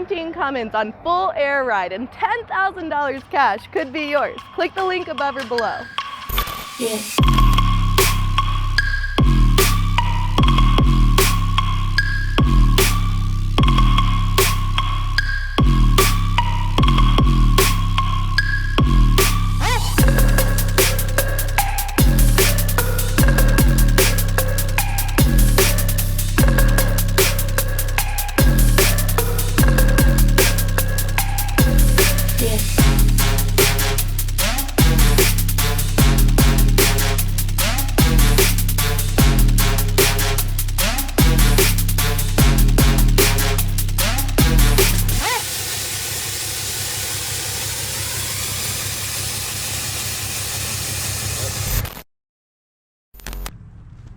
2019 Cummins on full air ride and $10,000 cash could be yours. Click the link above or below. Yeah.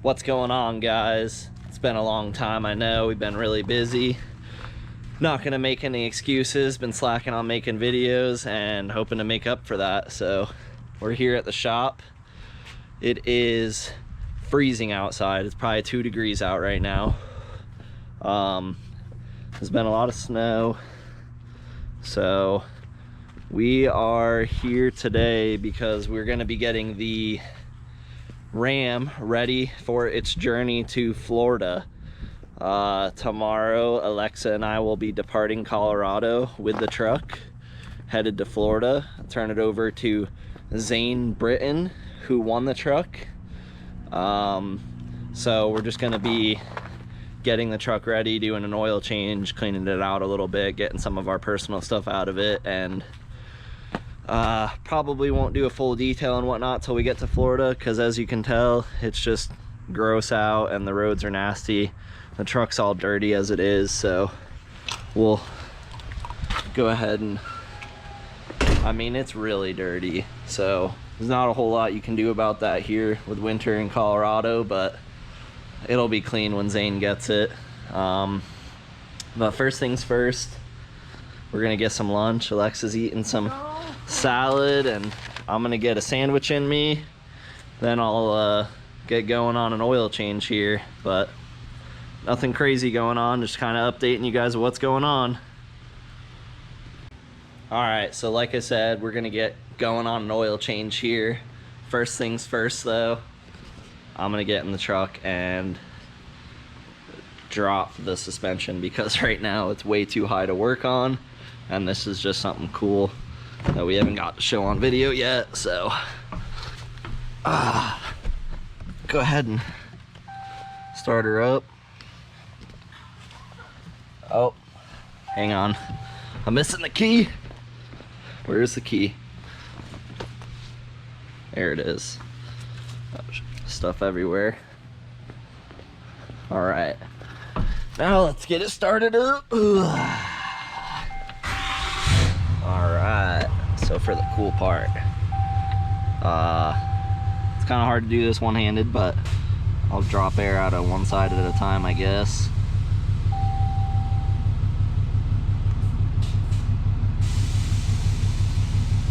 What's going on, guys? It's been a long time, I know. We've been really busy. Not gonna make any excuses. Been slacking on making videos and hoping to make up for that. So we're here at the shop. It is freezing outside. It's probably 2 degrees out right now. There's been a lot of snow. So we are here today because we're gonna be getting the Ram ready for its journey to Florida. Tomorrow Alexa and I will be departing Colorado with the truck, headed to Florida. I'll turn it over to Zane Britton, who won the truck. So we're just gonna be getting the truck ready, doing an oil change, cleaning it out a little bit, getting some of our personal stuff out of it, and probably won't do a full detail and whatnot till we get to Florida, because as you can tell, it's just gross out and the roads are nasty. The truck's all dirty as it is, so we'll go ahead and, I mean, it's really dirty, so there's not a whole lot you can do about that here with winter in Colorado, but it'll be clean when Zane gets it. But first things first, we're gonna get some lunch. Alexa's eating some salad and I'm gonna get a sandwich in me. Then I'll get going on an oil change here, but nothing crazy going on, just kind of updating you guys of what's going on. Alright, so like I said, we're gonna get going on an oil change here. First things first though, I'm gonna get in the truck and drop the suspension because right now it's way too high to work on, and this is just something cool that we haven't got to show on video yet. So go ahead and start her up. Oh, hang on, I'm missing the key. Where's the key? There it is. Stuff everywhere. All right, now let's get it started up. All right, so for the cool part, it's kind of hard to do this one-handed, but I'll drop air out on one side at a time, I guess.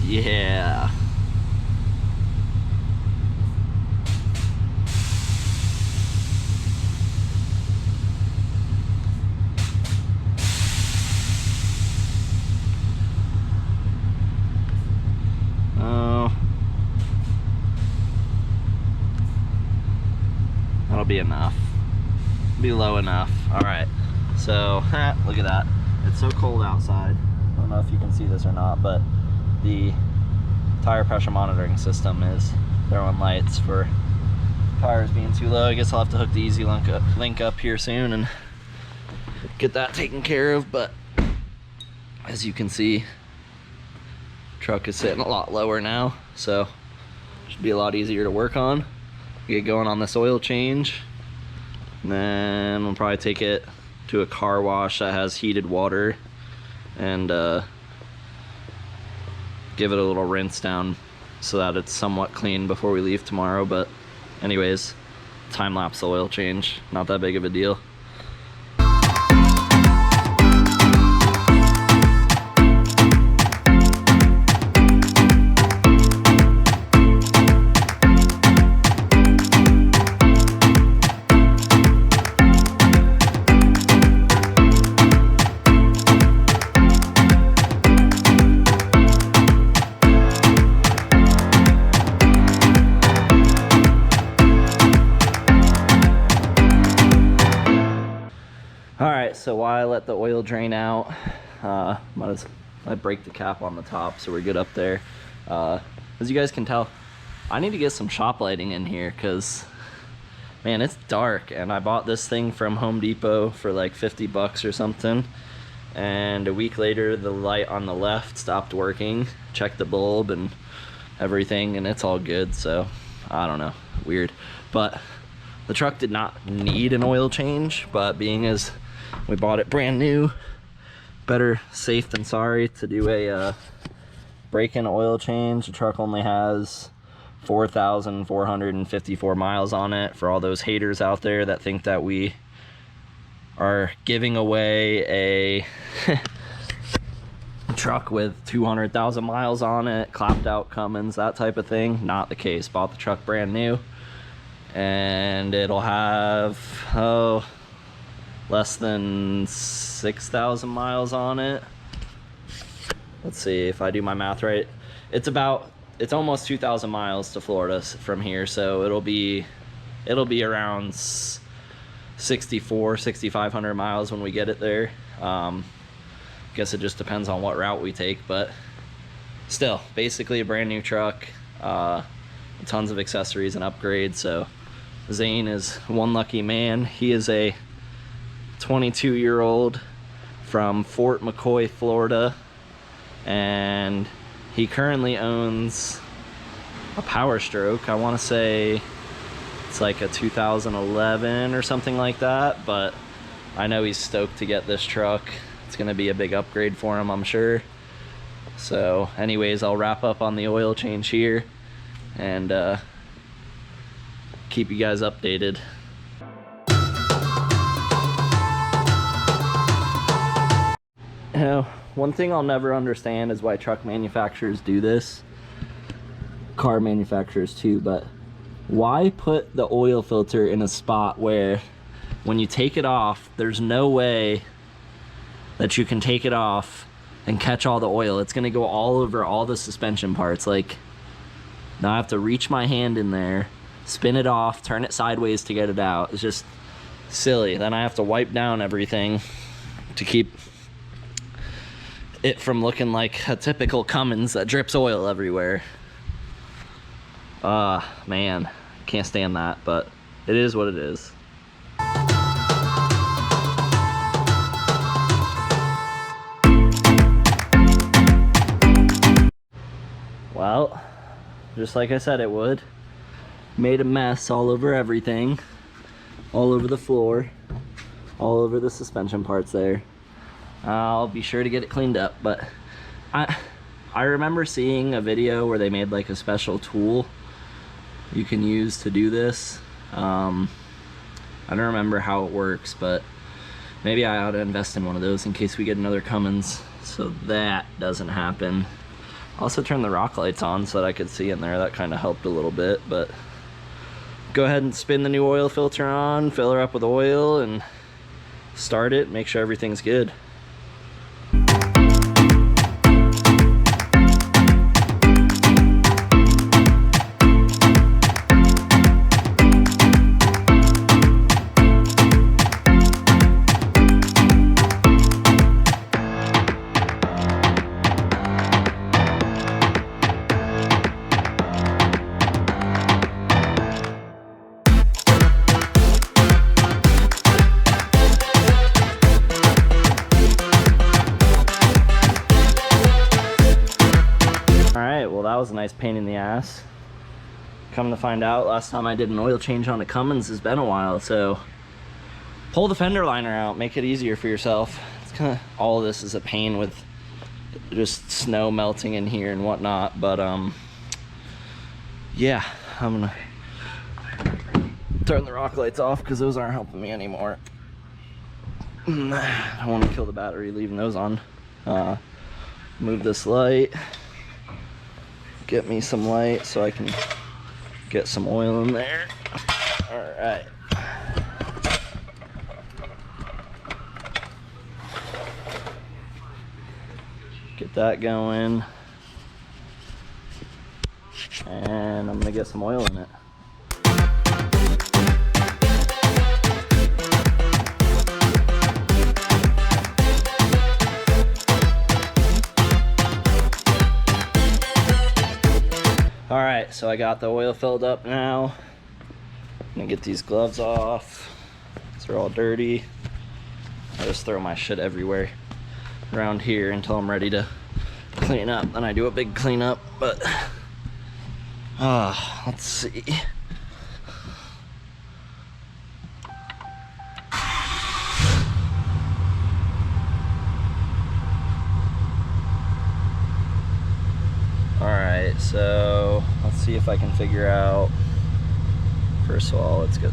Yeah. That'll be enough. Be low enough. All right. So, look at that. It's so cold outside. I don't know if you can see this or not, but the tire pressure monitoring system is throwing lights for tires being too low. I guess I'll have to hook the easy link up here soon and get that taken care of. But as you can see, truck is sitting a lot lower now, so should be a lot easier to work on. Get going on this oil change, and then we'll probably take it to a car wash that has heated water and give it a little rinse down so that it's somewhat clean before we leave tomorrow. But anyways, time-lapse oil change, not that big of a deal. so while I let the oil drain out, I break the cap on the top so we're good up there. As you guys can tell, I need to get some shop lighting in here because, man, it's dark, and I bought this thing from Home Depot for like 50 bucks or something, and a week later the light on the left stopped working. Checked the bulb and everything, and it's all good, so I don't know, weird. But the truck did not need an oil change, but being as we bought it brand new, better safe than sorry to do a break-in oil change. The truck only has 4,454 miles on it. For all those haters out there that think that we are giving away a truck with 200,000 miles on it, clapped out Cummins, that type of thing, not the case. Bought the truck brand new, and it'll have less than 6,000 miles on it. Let's see if I do my math right. It's almost 2,000 miles to Florida from here, so it'll be around 6,500 miles when we get it there. Guess it just depends on what route we take, but still, basically a brand new truck, tons of accessories and upgrades. So Zane is one lucky man. He is a 22-year-old from Fort McCoy, Florida, and he currently owns a Power Stroke. I want to say it's like a 2011 or something like that, but I know he's stoked to get this truck. It's gonna be a big upgrade for him, I'm sure. So anyways, I'll wrap up on the oil change here and keep you guys updated. You know, one thing I'll never understand is why truck manufacturers do this, car manufacturers too, but why put the oil filter in a spot where when you take it off, there's no way that you can take it off and catch all the oil? It's gonna go all over all the suspension parts. Like, now I have to reach my hand in there, spin it off, turn it sideways to get it out. It's just silly. Then I have to wipe down everything to keep it from looking like a typical Cummins that drips oil everywhere. Man, can't stand that, but it is what it is. Well, just like I said it would, made a mess all over everything, all over the floor, all over the suspension parts there. I'll be sure to get it cleaned up, but I remember seeing a video where they made like a special tool you can use to do this. I don't remember how it works, but maybe I ought to invest in one of those in case we get another Cummins so that doesn't happen. Also turned the rock lights on so that I could see in there. That kind of helped a little bit, but go ahead and spin the new oil filter on, fill her up with oil, and start it, make sure everything's good. That was a nice pain in the ass. Come to find out, last time I did an oil change on a Cummins has been a while, so pull the fender liner out, make it easier for yourself. It's kind of, all of this is a pain with just snow melting in here and whatnot, but yeah, I'm gonna turn the rock lights off because those aren't helping me anymore. I don't want to kill the battery leaving those on. Move this light. Get me some light so I can get some oil in there. All right. Get that going. And I'm gonna get some oil in it. right, so I got the oil filled up now. I'm gonna get these gloves off. They're all dirty. I just throw my shit everywhere around here until I'm ready to clean up. Then I do a big cleanup, but let's see. Alright, so let's see if I can figure out. First of all, let's get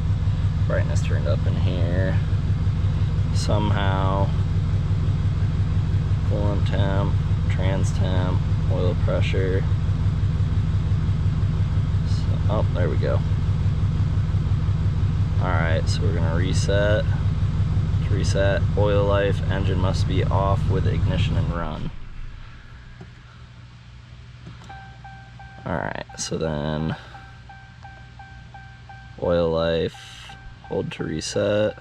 brightness turned up in here. Somehow, coolant temp, trans temp, oil pressure. So, oh, there we go. Alright, so we're gonna reset. To reset, oil life, engine must be off with ignition and run. Alright, so then oil life, hold to reset.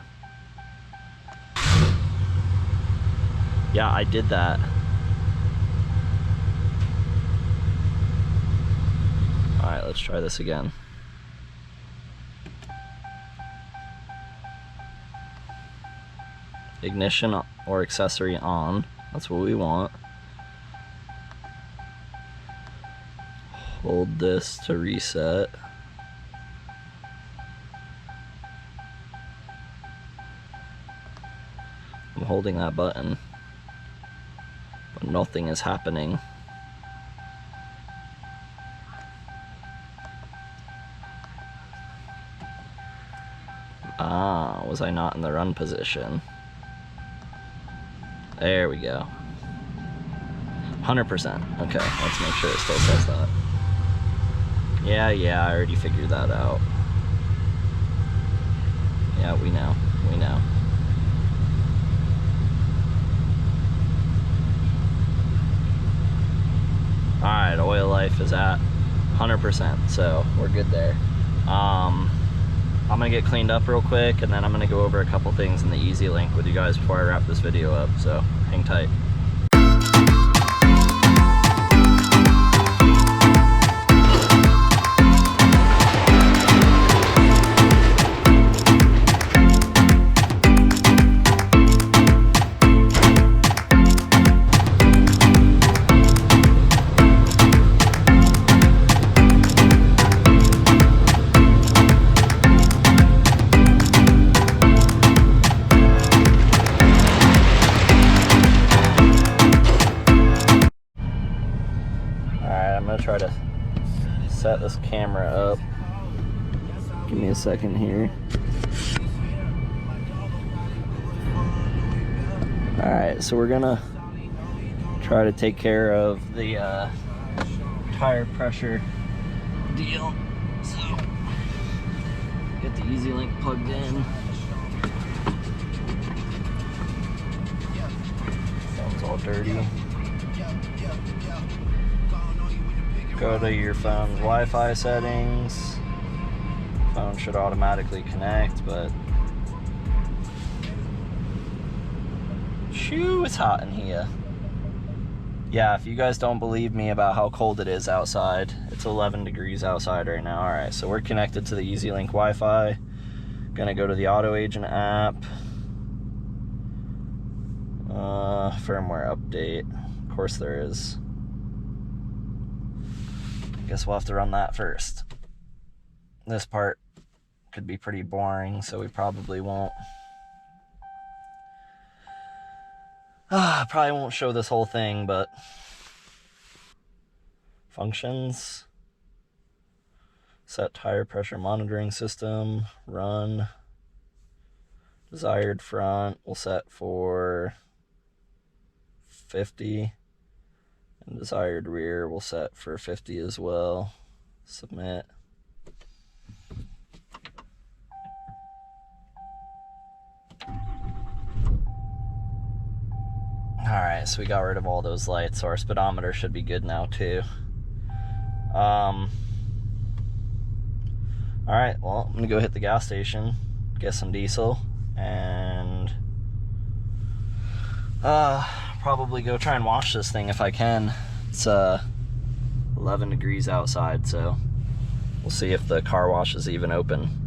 Yeah, I did that. Alright, let's try this again. Ignition or accessory on, that's what we want. Hold this to reset. I'm holding that button, but nothing is happening. Ah, was I not in the run position? There we go. 100%. Okay, let's make sure it still says that. Yeah, I already figured that out. Yeah, we know. Alright, oil life is at 100%, so we're good there. I'm gonna get cleaned up real quick, and then I'm gonna go over a couple things in the Easy Link with you guys before I wrap this video up, so hang tight. Try to set this camera up. Give me a second here. Alright, so we're gonna try to take care of the tire pressure deal. So get the Easy Link plugged in. Sounds all dirty. Go to your phone's Wi-Fi settings. Phone should automatically connect, but shoo, it's hot in here. Yeah, if you guys don't believe me about how cold it is outside, it's 11 degrees outside right now. Alright, so we're connected to the Easy Link Wi-Fi. Gonna go to the Auto Agent app. Firmware update. Of course there is. Guess we'll have to run that first. This part could be pretty boring, so we probably won't. Probably won't show this whole thing, but functions. Set tire pressure monitoring system. Run. Desired front we'll set for 50. And desired rear we'll set for 50 as well. Submit. Alright, so we got rid of all those lights, so our speedometer should be good now too. Alright, well, I'm gonna go hit the gas station, get some diesel, and probably go try and wash this thing if I can. It's 11 degrees outside, so We'll see if the car wash is even open.